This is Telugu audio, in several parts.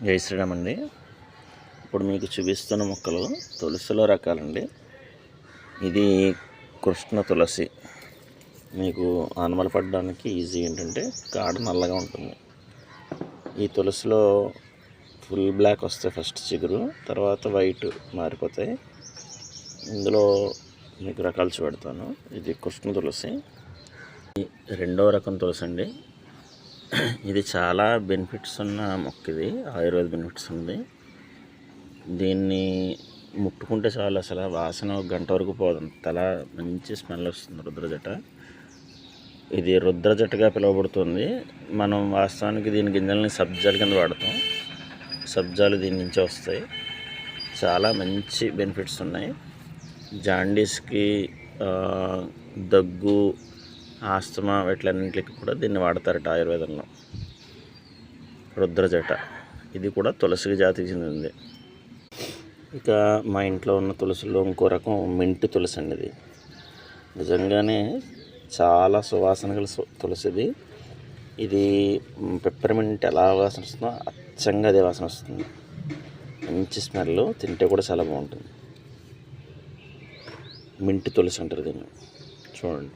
జై శ్రీరామ్ అండి. ఇప్పుడు మీకు చూపిస్తున్న మొక్కలు తులసిలో రకాలండి. ఇది కృష్ణ తులసి. మీకు ఆనమల పడడానికి ఈజీ ఏంటంటే కాడ నల్లగా ఉంటుంది. ఈ తులసిలో ఫుల్ బ్లాక్ వస్తాయి ఫస్ట్ చిగురు, తర్వాత వైట్ మారిపోతాయి. ఇందులో మీకు రకాలు చూపెడతాను. ఇది కృష్ణ తులసి, రెండవ రకం తులసి అండి. ఇది చాలా బెనిఫిట్స్ ఉన్న మొక్క. ఇది ఆయుర్వేద బెనిఫిట్స్ ఉంది. దీన్ని ముట్టుకుంటే చాలు, అసలు వాసన గంట వరకు పోదు, తల మంచి స్మెల్ వస్తుంది. రుద్రజట, ఇది రుద్రజటగా పిలువబడుతుంది. మనం వాస్తవానికి దీని గింజల్ని సబ్జాల కింద వాడతాం. సబ్జాలు దీని నుంచే వస్తాయి. చాలా మంచి బెనిఫిట్స్ ఉన్నాయి. జాండీస్కి, దగ్గు, ఆస్తమా వీటిలన్నింటికి కూడా దీన్ని వాడతారట ఆయుర్వేదంలో. రుద్రజట ఇది కూడా తులసి జాతికి చెందింది. ఇక మా ఇంట్లో ఉన్న తులసిలో ఇంకో రకం మింట్ తులసి అండి. ఇది నిజంగానే చాలా సువాసన గల తులసిది. ఇది పెప్పర్మెంట్ ఎలా వాసన వస్తుందో అచ్చంగా అదే వాసన వస్తుంది. మంచి స్మెల్, తింటే కూడా చాలా బాగుంటుంది. మింట్ తులసి అంటారు దీన్ని. చూడండి,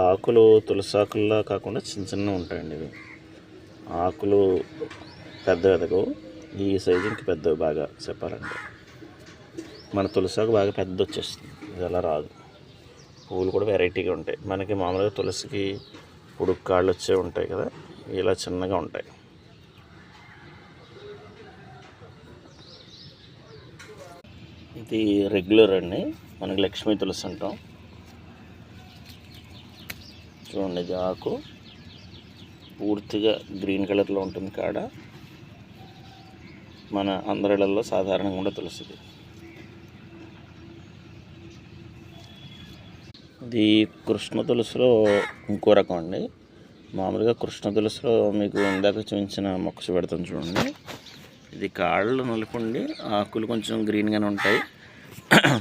ఆకులు తులసి ఆకుల్లా కాకుండా చిన్న చిన్న ఉంటాయండి. ఇవి ఆకులు పెద్ద ఎదగవు, ఈ సైజు ఇంక పెద్దవి బాగా చెప్పాలంటే. మన తులసి ఆకు బాగా పెద్ద వచ్చేస్తుంది, ఇది అలా రాదు. పువ్వులు కూడా వెరైటీగా ఉంటాయి. మనకి మామూలుగా తులసికి పొడుగు కాళ్ళు వచ్చే ఉంటాయి కదా, ఇలా చిన్నగా ఉంటాయి. ఇది రెగ్యులర్ అండి, మనకి లక్ష్మీ తులసి అంటాం. చూడండి, ఇది ఆకు పూర్తిగా గ్రీన్ కలర్లో ఉంటుంది. కాడ మన అందరిళ్ళల్లో సాధారణంగా ఉండే తులసిది. ఇది కృష్ణ తులసిలో ఇంకో రకం అండి. మామూలుగా కృష్ణ తులసిలో మీకు ఇందాక చూపించిన మొక్క చూపెడతాను చూడండి. ఇది కాళ్ళు నలుపుండి, ఆకులు కొంచెం గ్రీన్గానే ఉంటాయి.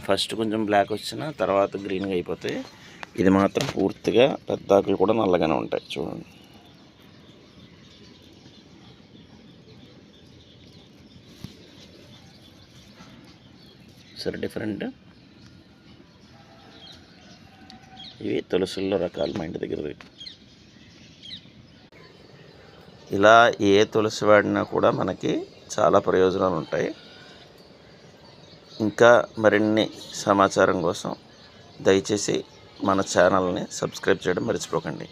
ఫస్ట్ కొంచెం బ్లాక్ వచ్చిన తర్వాత గ్రీన్గా అయిపోతాయి. ఇది మాత్రం పూర్తిగా పెద్ద ఆకులు కూడా నల్లగానే ఉంటాయి. చూడండి, సరే డిఫరెంట్. ఇవి తులసుల్లో రకాలు మా ఇంటి దగ్గర. ఇలా ఏ తులసి వాడినా కూడా మనకి చాలా ప్రయోజనాలు ఉంటాయి. ఇంకా మరిన్ని సమాచారం కోసం దయచేసి మన ఛానల్ని సబ్స్క్రైబ్ చేయడం మర్చిపోకండి.